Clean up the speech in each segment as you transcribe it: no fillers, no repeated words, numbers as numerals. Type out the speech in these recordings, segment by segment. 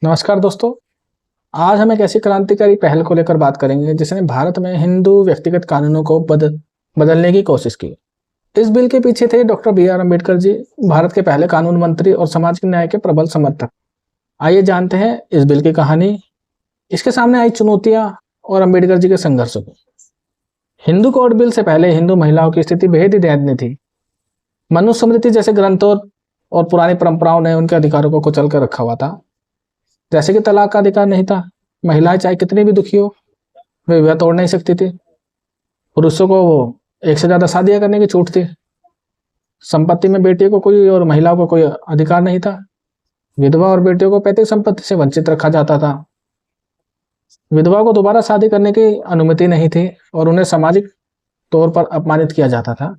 नमस्कार दोस्तों। आज हम एक ऐसी क्रांतिकारी पहल को लेकर बात करेंगे जिसने भारत में हिंदू व्यक्तिगत कानूनों को बदलने की कोशिश की। इस बिल के पीछे थे डॉक्टर बी.आर. अम्बेडकर जी, भारत के पहले कानून मंत्री और सामाजिक न्याय के प्रबल समर्थक। आइए जानते हैं इस बिल की कहानी, इसके सामने आई चुनौतियां और अम्बेडकर जी के संघर्षों को। हिंदू कोड बिल से पहले हिंदू महिलाओं की स्थिति बेहद ही दयनीय थी। मनुस्मृति जैसे ग्रंथों और पुरानी परंपराओं ने उनके अधिकारों को कुचल कर रखा हुआ था। जैसे कि तलाक का अधिकार नहीं था, महिलाएं चाहे कितनी भी दुखी हो वे विवाह तोड़ नहीं सकती थी। पुरुषों को वो एक से ज्यादा शादियां करने की छूट थी। संपत्ति में बेटियों को कोई और महिलाओं को कोई अधिकार नहीं था। विधवा और बेटियों को पैतृक संपत्ति से वंचित रखा जाता था। विधवा को दोबारा शादी करने की अनुमति नहीं थी और उन्हें सामाजिक तौर पर अपमानित किया जाता था।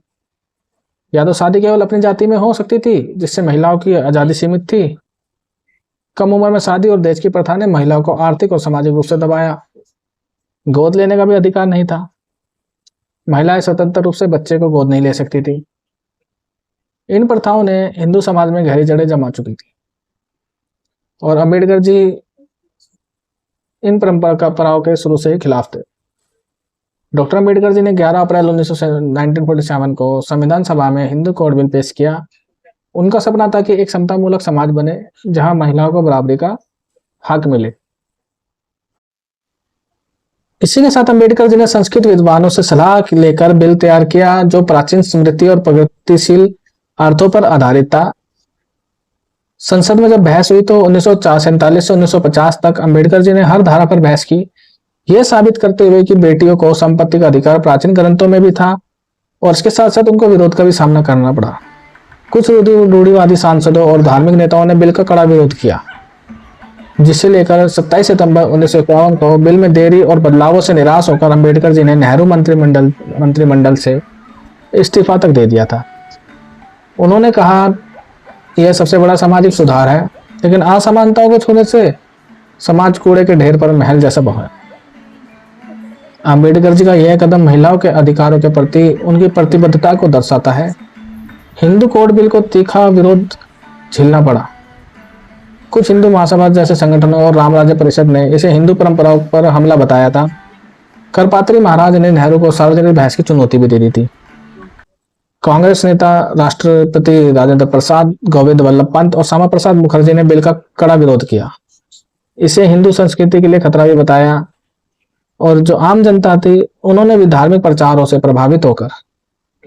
या तो शादी केवल अपनी जाति में हो सकती थी, जिससे महिलाओं की आजादी सीमित थी। कम उम्र में शादी और दहेज की प्रथा ने महिलाओं को आर्थिक और सामाजिक रूप से दबाया। गोद लेने का भी अधिकार नहीं था। महिलाएं स्वतंत्र रूप से बच्चे को गोद नहीं ले सकती थी। इन प्रथाओं ने हिंदू समाज में गहरी जड़ें जमा चुकी थी और अम्बेडकर जी इन परंपराओं के शुरू से ही खिलाफ थे। डॉक्टर अम्बेडकर जी ने 11 अप्रैल 1947 को संविधान सभा में हिंदू कोड बिल पेश किया। उनका सपना था कि एक समतामूलक समाज बने जहां महिलाओं को बराबरी का हक मिले। इसी के साथ अम्बेडकर जी ने संस्कृत विद्वानों से सलाह लेकर बिल तैयार किया जो प्राचीन स्मृति और प्रगतिशील अर्थों पर आधारित था। संसद में जब बहस हुई तो 1947 से 1950 तक अम्बेडकर जी ने हर धारा पर बहस की, यह साबित करते हुए कि बेटियों को संपत्ति का अधिकार प्राचीन ग्रंथों में भी था और इसके साथ साथ उनको विरोध का भी सामना करना पड़ा। कुछ रूढ़िवादी सांसदों और धार्मिक नेताओं ने बिल का कड़ा विरोध किया, जिसे लेकर 27 सितंबर 1951 को बिल में देरी और बदलावों से निराश होकर अम्बेडकर जी ने नेहरू मंत्रिमंडल से इस्तीफा तक दे दिया था। उन्होंने कहा यह सबसे बड़ा सामाजिक सुधार है, लेकिन असमानताओं को छूने से समाज कूड़े के ढेर पर महल जैसा है। अम्बेडकर जी का यह कदम महिलाओं के अधिकारों के प्रति उनकी प्रतिबद्धता को दर्शाता है। हिंदू कोड बिल को तीखा विरोध झेलना पड़ा। कुछ हिंदू महासभा जैसे संगठनों और राम राज्य परिषद ने इसे हिंदू परंपराओं पर हमला बताया था। करपात्री महाराज ने नेहरू को सार्वजनिक बहस की चुनौती भी दे दी थी। कांग्रेस नेता राष्ट्रपति राजेंद्र प्रसाद, गोविंद वल्लभ पंत और श्यामा प्रसाद मुखर्जी ने बिल का कड़ा विरोध किया। इसे हिंदू संस्कृति के लिए खतरा भी बताया और जो आम जनता थी उन्होंने भी धार्मिक प्रचारों से प्रभावित होकर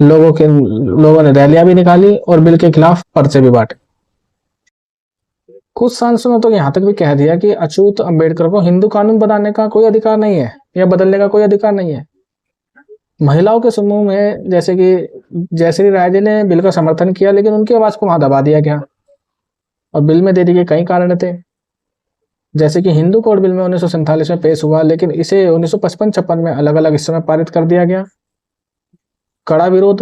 लोगों ने रैलियां भी निकाली और बिल के खिलाफ पर्चे भी बांटे। कुछ सांसदों ने तो यहाँ तक भी कह दिया कि अछूत अम्बेडकर को हिंदू कानून बनाने का कोई अधिकार नहीं है या बदलने का कोई अधिकार नहीं है। महिलाओं के समूह में जैसे कि जयश्री राय जी ने बिल का समर्थन किया, लेकिन उनकी आवाज को वहां दबा दिया गया और बिल में देरी के कई कारण थे। जैसे कि हिंदू कोड बिल में 1947 में पेश हुआ, लेकिन इसे 1955-56 में अलग अलग हिस्सों में पारित कर दिया गया। कड़ा विरोध,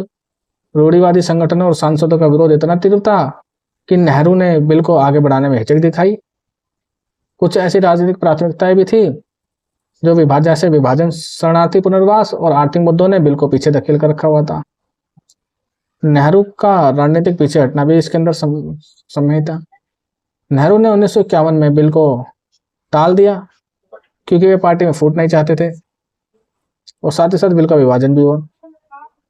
रूढ़िवादी संगठनों और सांसदों का विरोध इतना तीव्र था कि नेहरू ने बिल को आगे बढ़ाने में हिचक दिखाई। कुछ ऐसी राजनीतिक प्राथमिकताएं भी थी जो विभाजन, शरणार्थी पुनर्वास और आर्थिक मुद्दों ने बिल को पीछे धकेल कर रखा हुआ था। नेहरू का रणनीतिक पीछे हटना भी इसके अंदर सम्मिलित था। नेहरू ने 1951 में बिल को टाल दिया क्योंकि वे पार्टी में फूट नहीं चाहते थे और साथ ही साथ बिल का विभाजन भी हुआ।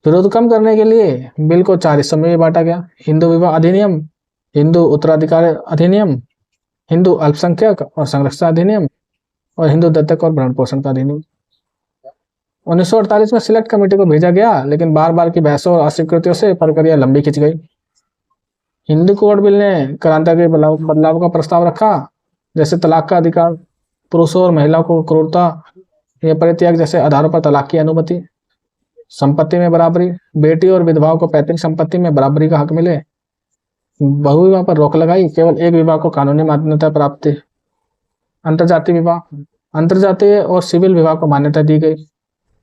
विरोध कम करने के लिए बिल को 4 हिस्सों में भी बांटा गया: हिंदू विवाह अधिनियम, हिंदू उत्तराधिकार अधिनियम, हिंदू अल्पसंख्यक और संरक्षण अधिनियम और हिंदू दत्तक और भरण पोषण का अधिनियम। 1948 में सिलेक्ट कमेटी को भेजा गया, लेकिन बार बार की बहसों और अस्वीकृतियों से प्रक्रिया लंबी खिंच गई। हिंदू कोड बिल ने क्रांतिकारी बदलाव का प्रस्ताव रखा, जैसे तलाक का अधिकार, पुरुषों और महिलाओं को क्रूरता या परित्याग जैसे आधारों पर तलाक की अनुमति, संपत्ति में बराबरी, बेटी और विधवाओं को पैतृक संपत्ति में बराबरी का हक मिले, बहुविवाह पर रोक लगाई, केवल एक विवाह को कानूनी मान्यता प्राप्त थी, अंतरजातीय और सिविल विवाह को मान्यता दी गई,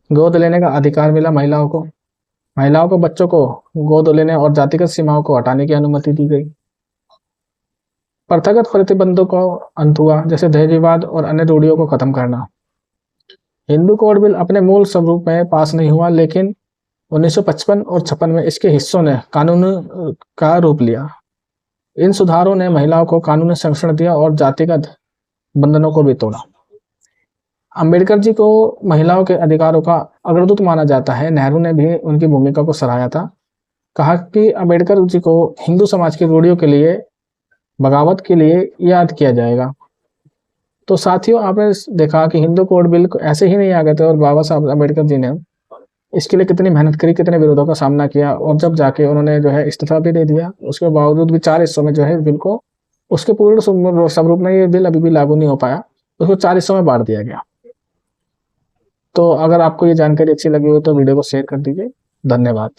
गोद लेने का अधिकार मिला महिलाओं को बच्चों को गोद लेने और जातिगत सीमाओं को हटाने की अनुमति दी गई। प्रथागत प्रतिबंधों को अंत हुआ, जैसे दहेज विवाद और अन्य रूढ़ियों को खत्म करना। हिंदू कोड बिल अपने मूल स्वरूप में पास नहीं हुआ, लेकिन 1955 और 56 में इसके हिस्सों ने कानून का रूप लिया। इन सुधारों ने महिलाओं को कानूनी संरक्षण दिया और जातिगत बंधनों को भी तोड़ा। अंबेडकर जी को महिलाओं के अधिकारों का अग्रदूत माना जाता है। नेहरू ने भी उनकी भूमिका को सराहा था। कहा कि अंबेडकर जी को हिंदू समाज की रूढ़ियों के लिए, बगावत के लिए याद किया जाएगा। तो साथियों, आपने देखा कि हिंदू कोड बिल ऐसे ही नहीं आ गए थे और बाबा साहब अंबेडकर जी ने इसके लिए कितनी मेहनत करी, कितने विरोधों का सामना किया, और जब जाके उन्होंने जो है इस्तीफा भी दे दिया, उसके बावजूद भी 4 हिस्सों में जो है बिल को, उसके पूर्ण स्वरूप में ये बिल अभी भी लागू नहीं हो पाया, उसको 4 हिस्सों में बांट दिया गया। तो अगर आपको ये जानकारी अच्छी लगी हो तो वीडियो को शेयर कर दीजिए। धन्यवाद।